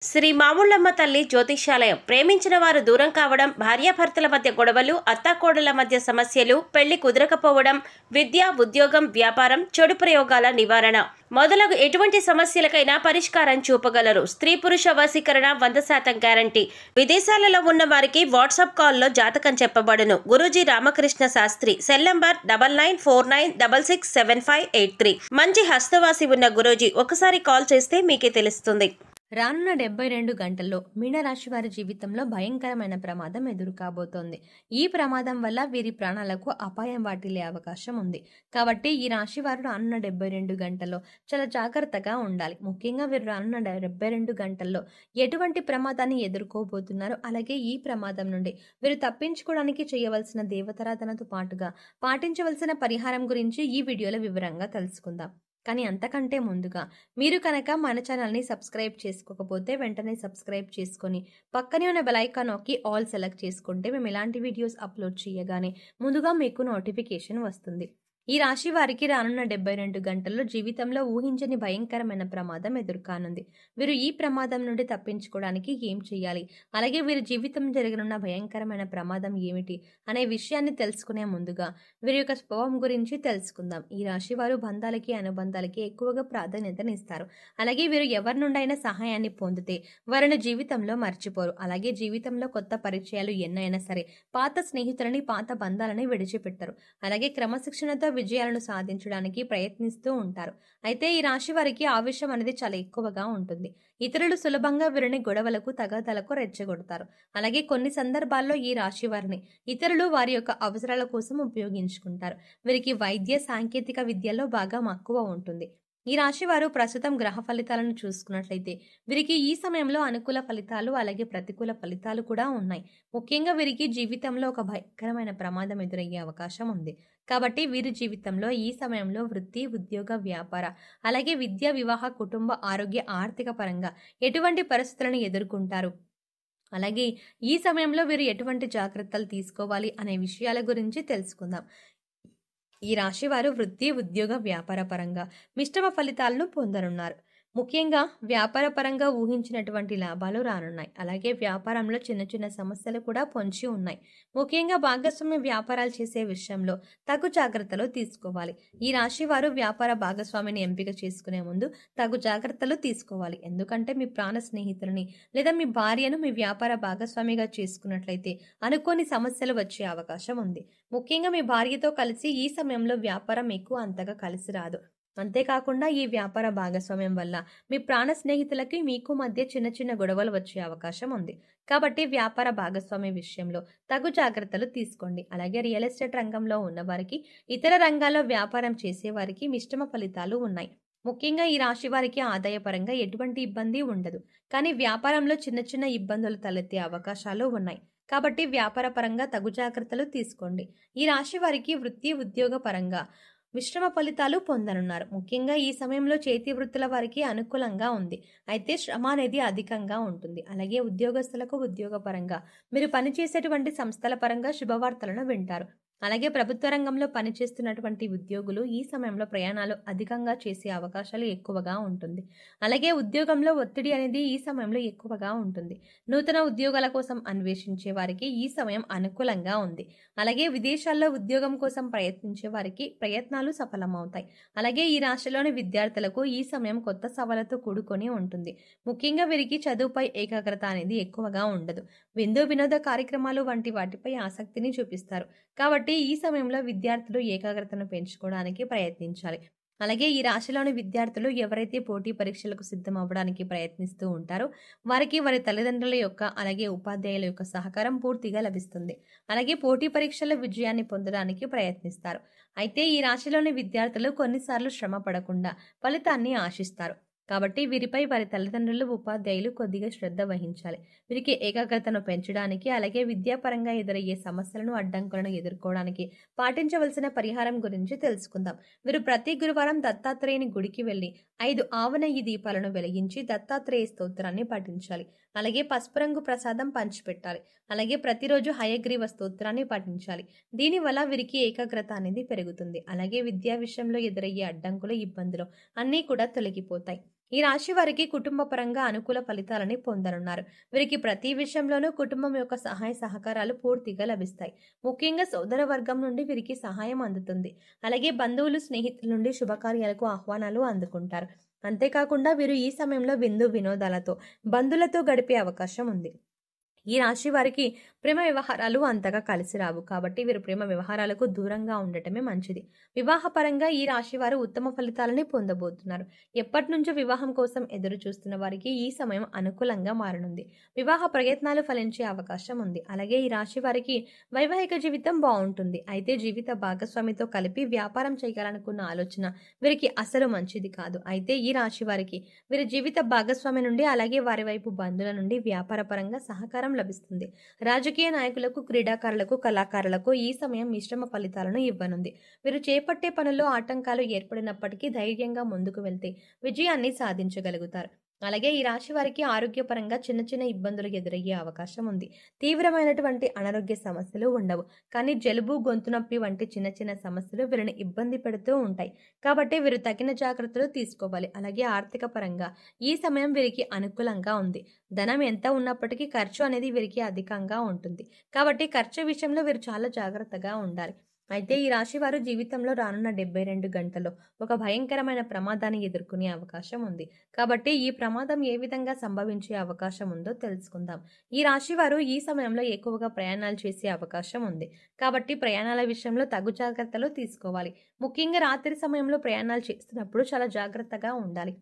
శ్రీ మాముళ్ళమ్మ తల్లి జ్యోతిష్యాలయం. ప్రేమించిన వారు దూరం కావడం, భార్యాభర్తల మధ్య గొడవలు, అత్తాకోడళ్ల మధ్య సమస్యలు, పెళ్లి కుదరకపోవడం, విద్య, ఉద్యోగం, వ్యాపారం, చెడు ప్రయోగాల నివారణ మొదలగు ఎటువంటి సమస్యలకైనా పరిష్కారం చూపగలరు. స్త్రీ పురుష వశీకరణ 100% గ్యారంటీ. విదేశాలలో ఉన్న వారికి వాట్సాప్ కాల్లో జాతకం చెప్పబడును. గురూజీ రామకృష్ణ శాస్త్రి. Cell number 9949667583. మంచి హస్తవాసి ఉన్న గురూజీ ఒకసారి కాల్ చేస్తే మీకే తెలుస్తుంది. రానున్న 72 గంటల్లో మీనరాశి వారి జీవితంలో భయంకరమైన ప్రమాదం ఎదురు కాబోతోంది. ఈ ప్రమాదం వల్ల వీరి ప్రాణాలకు అపాయం వాటిల్లే అవకాశం ఉంది. కాబట్టి ఈ రాశి వారు రానున్న 72 గంటల్లో చాలా జాగ్రత్తగా ఉండాలి. ముఖ్యంగా వీరు రానున్న 72 గంటల్లో ఎటువంటి ప్రమాదాన్ని ఎదుర్కోబోతున్నారు, అలాగే ఈ ప్రమాదం నుండి వీరు తప్పించుకోవడానికి చేయవలసిన దేవతారాధనతో పాటుగా పాటించవలసిన పరిహారం గురించి ఈ వీడియోలో వివరంగా తెలుసుకుందాం. కానీ అంతకంటే ముందుగా మీరు కనుక మన ఛానల్ని సబ్స్క్రైబ్ చేసుకోకపోతే వెంటనే సబ్స్క్రైబ్ చేసుకొని పక్కనే ఉన్న బెల్ ఐకాన్ నొక్కి ఆల్ సెలెక్ట్ చేసుకుంటే మేము ఎలాంటి వీడియోస్ అప్లోడ్ చేయగానే ముందుగా మీకు నోటిఫికేషన్ వస్తుంది. ఈ రాశి వారికి రానున్న 72 గంటల్లో జీవితంలో ఊహించని భయంకరమైన ప్రమాదం ఎదుర్కానుంది. వీరు ఈ ప్రమాదం నుండి తప్పించుకోవడానికి ఏం చేయాలి, అలాగే వీరి జీవితం జరగనున్న భయంకరమైన ప్రమాదం ఏమిటి అనే విషయాన్ని తెలుసుకునే ముందుగా వీరి యొక్క స్వభావం గురించి తెలుసుకుందాం. ఈ రాశి వారు బంధాలకి, అనుబంధాలకి ఎక్కువగా ప్రాధాన్యతనిస్తారు. అలాగే వీరు ఎవరి నుండైనా సహాయాన్ని పొందితే వారిని జీవితంలో మర్చిపోరు. అలాగే జీవితంలో కొత్త పరిచయాలు ఎన్నైనా సరే పాత స్నేహితులని, పాత బంధాలని విడిచిపెట్టరు. అలాగే క్రమశిక్షణతో విజయాలను సాధించడానికి ప్రయత్నిస్తూ ఉంటారు. అయితే ఈ రాశి వారికి ఆవేశం అనేది చాలా ఎక్కువగా ఉంటుంది. ఇతరులు సులభంగా వీరిని గొడవలకు, తగాదాలకు రెచ్చగొడతారు. అలాగే కొన్ని సందర్భాల్లో ఈ రాశి వారిని ఇతరులు వారి యొక్క అవసరాల కోసం ఉపయోగించుకుంటారు. వీరికి వైద్య, సాంకేతిక విద్యలో బాగా మక్కువ ఉంటుంది. ఈ రాశి వారు ప్రస్తుతం గ్రహ ఫలితాలను చూసుకున్నట్లయితే వీరికి ఈ సమయంలో అనుకూల ఫలితాలు, అలాగే ప్రతికూల ఫలితాలు కూడా ఉన్నాయి. ముఖ్యంగా వీరికి జీవితంలో ఒక భయంకరమైన ప్రమాదం ఎదురయ్యే అవకాశం ఉంది. కాబట్టి వీరి జీవితంలో ఈ సమయంలో వృత్తి, ఉద్యోగ, వ్యాపార, అలాగే విద్య, వివాహ, కుటుంబ, ఆరోగ్య, ఆర్థిక పరంగా ఎటువంటి పరిస్థితులను ఎదుర్కొంటారు, అలాగే ఈ సమయంలో వీరు ఎటువంటి జాగ్రత్తలు తీసుకోవాలి అనే విషయాల గురించి తెలుసుకుందాం. ఈ రాశి వారు వృత్తి, ఉద్యోగ, వ్యాపార పరంగా మిశ్రమ ఫలితాలను పొందనున్నారు. ముఖ్యంగా వ్యాపార పరంగా ఊహించినటువంటి లాభాలు రానున్నాయి. అలాగే వ్యాపారంలో చిన్న చిన్న సమస్యలు కూడా పొంచి ఉన్నాయి. ముఖ్యంగా భాగస్వామ్య వ్యాపారాలు చేసే విషయంలో తగు జాగ్రత్తలు తీసుకోవాలి. ఈ రాశి వారు వ్యాపార భాగస్వామిని ఎంపిక చేసుకునే ముందు తగు జాగ్రత్తలు తీసుకోవాలి. ఎందుకంటే మీ ప్రాణ స్నేహితులని లేదా మీ భార్యను మీ వ్యాపార భాగస్వామిగా చేసుకున్నట్లయితే అనుకోని సమస్యలు వచ్చే అవకాశం ఉంది. ముఖ్యంగా మీ భార్యతో కలిసి ఈ సమయంలో వ్యాపారం ఎక్కువ అంతగా కలిసి రాదు. అంతేకాకుండా ఈ వ్యాపార భాగస్వామ్యం వల్ల మీ ప్రాణ స్నేహితులకి మీకు మధ్య చిన్న చిన్న గొడవలు వచ్చే అవకాశం ఉంది. కాబట్టి వ్యాపార భాగస్వామ్య విషయంలో తగు జాగ్రత్తలు తీసుకోండి. అలాగే రియల్ ఎస్టేట్ రంగంలో ఉన్నవారికి, ఇతర రంగాల్లో వ్యాపారం చేసేవారికి మిశ్రమ ఫలితాలు ఉన్నాయి. ముఖ్యంగా ఈ రాశి వారికి ఆదాయపరంగా ఎటువంటి ఇబ్బంది ఉండదు. కానీ వ్యాపారంలో చిన్న చిన్న ఇబ్బందులు తలెత్తే అవకాశాలు ఉన్నాయి. కాబట్టి వ్యాపార పరంగా తగు జాగ్రత్తలు తీసుకోండి. ఈ రాశి వారికి వృత్తి, ఉద్యోగ పరంగా మిశ్రమ ఫలితాలు పొందనున్నారు. ముఖ్యంగా ఈ సమయంలో చేతి వృత్తుల వారికి అనుకూలంగా ఉంది. అయితే శ్రమ అనేది అధికంగా ఉంటుంది. అలాగే ఉద్యోగస్తులకు ఉద్యోగ పరంగా మీరు పనిచేసేటువంటి సంస్థల పరంగా శుభవార్తలను వింటారు. అలాగే ప్రభుత్వ రంగంలో పనిచేస్తున్నటువంటి ఉద్యోగులు ఈ సమయంలో ప్రయాణాలు అధికంగా చేసే అవకాశాలు ఎక్కువగా ఉంటుంది. అలాగే ఉద్యోగంలో ఒత్తిడి అనేది ఈ సమయంలో ఎక్కువగా ఉంటుంది. నూతన ఉద్యోగాల కోసం అన్వేషించే వారికి ఈ సమయం అనుకూలంగా ఉంది. అలాగే విదేశాల్లో ఉద్యోగం కోసం ప్రయత్నించే వారికి ప్రయత్నాలు సఫలమవుతాయి. అలాగే ఈ రాశిలోని విద్యార్థులకు ఈ సమయం కొత్త సవాళ్లతో కూడుకొని ఉంటుంది. ముఖ్యంగా వీరికి చదువుపై ఏకాగ్రత అనేది ఎక్కువగా ఉండదు. వినోద కార్యక్రమాలు వంటి వాటిపై ఆసక్తిని చూపిస్తారు. కాబట్టి ఈ సమయంలో విద్యార్థులు ఏకాగ్రతను పెంచుకోవడానికి ప్రయత్నించాలి. అలాగే ఈ రాశిలోని విద్యార్థులు ఎవరైతే పోటీ పరీక్షలకు సిద్ధం అవ్వడానికి ప్రయత్నిస్తూ ఉంటారో వారికి వారి తల్లిదండ్రుల యొక్క, అలాగే ఉపాధ్యాయుల యొక్క సహకారం పూర్తిగా లభిస్తుంది. అలాగే పోటీ పరీక్షల విజయాన్ని పొందడానికి ప్రయత్నిస్తారు. అయితే ఈ రాశిలోని విద్యార్థులు కొన్నిసార్లు శ్రమ పడకుండా ఫలితాన్ని ఆశిస్తారు. కాబట్టి వీరిపై వారి తల్లిదండ్రులు, ఉపాధ్యాయులు కొద్దిగా శ్రద్ధ వహించాలి. వీరికి ఏకాగ్రతను పెంచడానికి, అలాగే విద్యాపరంగా ఎదురయ్యే సమస్యలను, అడ్డంకులను ఎదుర్కోవడానికి పాటించవలసిన పరిహారం గురించి తెలుసుకుందాం. వీరు ప్రతి గురువారం దత్తాత్రేయుని గుడికి వెళ్లి 5 ఆవు నెయ్యి దీపాలను వెలిగించి దత్తాత్రేయ స్తోత్రాన్ని పఠించాలి. అలాగే పసుపు రంగు ప్రసాదం పంచిపెట్టాలి. అలాగే ప్రతిరోజు హయగ్రీవ స్తోత్రాన్ని పఠించాలి. దీనివల్ల వీరికి ఏకాగ్రత అనేది పెరుగుతుంది. అలాగే విద్యా విషయంలో ఎదురయ్యే అడ్డంకులు, ఇబ్బందులు అన్నీ కూడా తొలగిపోతాయి. ఈ రాశి వారికి కుటుంబ పరంగా అనుకూల ఫలితాలని పొందనున్నారు. వీరికి ప్రతి విషయంలోనూ కుటుంబం యొక్క సహాయ సహకారాలు పూర్తిగా లభిస్తాయి. ముఖ్యంగా సోదర వర్గం నుండి వీరికి సహాయం అందుతుంది. అలాగే బంధువులు, స్నేహితుల నుండి శుభకార్యాలకు ఆహ్వానాలు అందుకుంటారు. అంతేకాకుండా వీరు ఈ సమయంలో వినోదాలతో, బంధువులతో గడిపే అవకాశం ఉంది. ఈ రాశి వారికి ప్రేమ వ్యవహారాలు అంతగా కలిసి రావు. కాబట్టి వీరు ప్రేమ వ్యవహారాలకు దూరంగా ఉండటమే మంచిది. వివాహపరంగా ఈ రాశి వారు ఉత్తమ ఫలితాలని పొందబోతున్నారు. ఎప్పటి నుంచో వివాహం కోసం ఎదురు చూస్తున్న వారికి ఈ సమయం అనుకూలంగా మారనుంది. వివాహ ప్రయత్నాలు ఫలించే అవకాశం ఉంది. అలాగే ఈ రాశి వారికి వైవాహిక జీవితం బాగుంటుంది. అయితే జీవిత భాగస్వామితో కలిపి వ్యాపారం చేయాలనుకున్న ఆలోచన వీరికి అసలు మంచిది కాదు. అయితే ఈ రాశి వారికి వీరి జీవిత భాగస్వామి నుండి, అలాగే వారి వైపు బంధువుల నుండి వ్యాపారపరంగా సహకారం లభిస్తుంది. రాజకీయ నాయకులకు, క్రీడాకారులకు, కళాకారులకు ఈ సమయం మిశ్రమ ఫలితాలను ఇవ్వనుంది. వీరు చేపట్టే పనుల్లో ఆటంకాలు ఏర్పడినప్పటికీ ధైర్యంగా ముందుకు వెళ్తే విజయాన్ని సాధించగలుగుతారు. అలాగే ఈ రాశి వారికి ఆరోగ్యపరంగా చిన్న ఇబ్బందులు ఎదురయ్యే అవకాశం ఉంది. తీవ్రమైనటువంటి అనారోగ్య సమస్యలు ఉండవు. కానీ జలుబు, గొంతు నొప్పి వంటి చిన్న సమస్యలు వీరిని ఇబ్బంది పెడుతూ ఉంటాయి. కాబట్టి వీరు తగిన జాగ్రత్తలు తీసుకోవాలి. అలాగే ఆర్థిక పరంగా ఈ సమయం వీరికి అనుకూలంగా ఉంది. ధనం ఎంత ఉన్నప్పటికీ ఖర్చు అనేది వీరికి అధికంగా ఉంటుంది. కాబట్టి ఖర్చు విషయంలో వీరు చాలా జాగ్రత్తగా ఉండాలి. అయితే ఈ రాశి వారు జీవితంలో రానున్న 72 గంటల్లో ఒక భయంకరమైన ప్రమాదాన్ని ఎదుర్కొనే అవకాశం ఉంది. కాబట్టి ఈ ప్రమాదం ఏ విధంగా సంభవించే అవకాశం ఉందో తెలుసుకుందాం. ఈ రాశి వారు ఈ సమయంలో ఎక్కువగా ప్రయాణాలు చేసే అవకాశం ఉంది. కాబట్టి ప్రయాణాల విషయంలో తగు జాగ్రత్తలు తీసుకోవాలి. ముఖ్యంగా రాత్రి సమయంలో ప్రయాణాలు చేస్తున్నప్పుడు చాలా జాగ్రత్తగా ఉండాలి.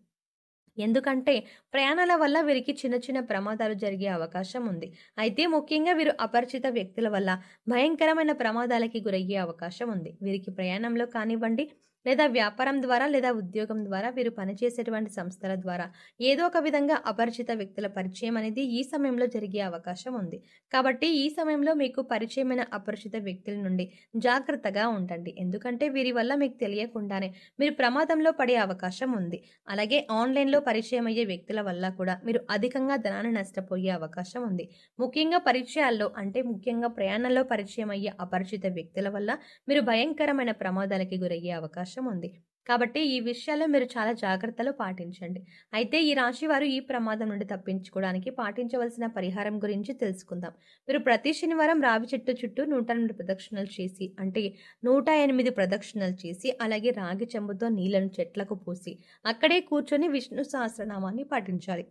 ఎందుకంటే ప్రయాణాల వల్ల వీరికి చిన్న ప్రమాదాలు జరిగే అవకాశం ఉంది. అయితే ముఖ్యంగా వీరు అపరిచిత వ్యక్తుల వల్ల భయంకరమైన ప్రమాదాలకి గురయ్యే అవకాశం ఉంది. వీరికి ప్రయాణంలో కానివ్వండి, లేదా వ్యాపారం ద్వారా, లేదా ఉద్యోగం ద్వారా, వీరు పనిచేసేటువంటి సంస్థల ద్వారా ఏదో ఒక విధంగా అపరిచిత వ్యక్తుల పరిచయం అనేది ఈ సమయంలో జరిగే అవకాశం ఉంది. కాబట్టి ఈ సమయంలో మీకు పరిచయమైన అపరిచిత వ్యక్తుల నుండి జాగ్రత్తగా ఉండండి. ఎందుకంటే వీరి వల్ల మీకు తెలియకుండానే మీరు ప్రమాదంలో పడే అవకాశం ఉంది. అలాగే ఆన్లైన్లో పరిచయం అయ్యే వ్యక్తుల వల్ల కూడా మీరు అధికంగా ధనాన్ని నష్టపోయే అవకాశం ఉంది. ముఖ్యంగా పరిచయాల్లో, అంటే ముఖ్యంగా ప్రయాణంలో పరిచయం అయ్యే అపరిచిత వ్యక్తుల వల్ల మీరు భయంకరమైన ప్రమాదాలకి గురయ్యే అవకాశం ఉంది. కాబట్టి ఈ విషయాల్లో మీరు చాలా జాగ్రత్తలు పాటించండి. అయితే ఈ రాశి వారు ఈ ప్రమాదం నుండి తప్పించుకోవడానికి పాటించవలసిన పరిహారం గురించి తెలుసుకుందాం. మీరు ప్రతి శనివారం రావి చెట్టు చుట్టూ 108 ప్రదక్షిణలు చేసి, అంటే 108 ప్రదక్షిణలు చేసి, అలాగే రాగి చెంబుతో నీళ్లను చెట్లకు పోసి అక్కడే కూర్చొని విష్ణు సహస్రనామాన్ని పఠించాలి.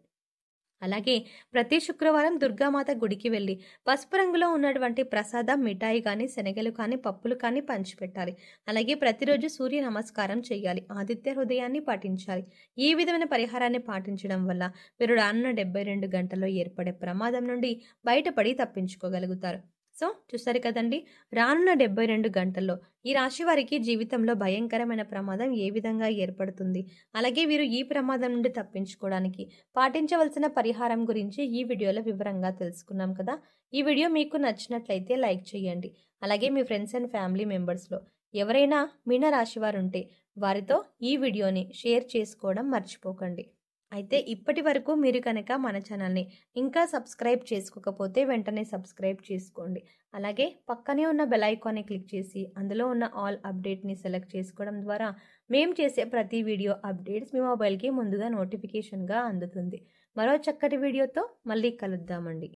అలాగే ప్రతి శుక్రవారం దుర్గామాత గుడికి వెళ్ళి పసుపు రంగులో ఉన్నటువంటి ప్రసాదం, మిఠాయి కానీ, శనగలు కానీ, పప్పులు కానీ పంచిపెట్టాలి. అలాగే ప్రతిరోజు సూర్య నమస్కారం చేయాలి. ఆదిత్య హృదయాన్ని పఠించాలి. ఈ విధమైన పరిహారాన్ని పాటించడం వల్ల మీరు రానున్న 72 గంటల్లో ఏర్పడే ప్రమాదం నుండి బయటపడి తప్పించుకోగలుగుతారు. సో చూసారు కదండి, రానున్న 72 గంటల్లో ఈ రాశి వారికి జీవితంలో భయంకరమైన ప్రమాదం ఏ విధంగా ఏర్పడుతుంది, అలాగే వీరు ఈ ప్రమాదం నుండి తప్పించుకోవడానికి పాటించవలసిన పరిహారం గురించి ఈ వీడియోలో వివరంగా తెలుసుకున్నాం కదా. ఈ వీడియో మీకు నచ్చినట్లయితే లైక్ చేయండి. అలాగే మీ ఫ్రెండ్స్ అండ్ ఫ్యామిలీ మెంబర్స్లో ఎవరైనా మీన రాశి వారు ఉంటే వారితో ఈ వీడియోని షేర్ చేసుకోవడం మర్చిపోకండి. అయితే ఇప్పటి వరకు మీరు కనుక మన ఛానల్ని ఇంకా సబ్స్క్రైబ్ చేసుకోకపోతే వెంటనే సబ్స్క్రైబ్ చేసుకోండి. అలాగే పక్కనే ఉన్న బెల్ ఐకాన్ని క్లిక్ చేసి అందులో ఉన్న ఆల్ అప్డేట్ని సెలెక్ట్ చేసుకోవడం ద్వారా మేము చేసే ప్రతి వీడియో అప్డేట్స్ మీ మొబైల్కి ముందుగా నోటిఫికేషన్గా అందుతుంది. మరో చక్కటి వీడియోతో మళ్ళీ కలుద్దామండి.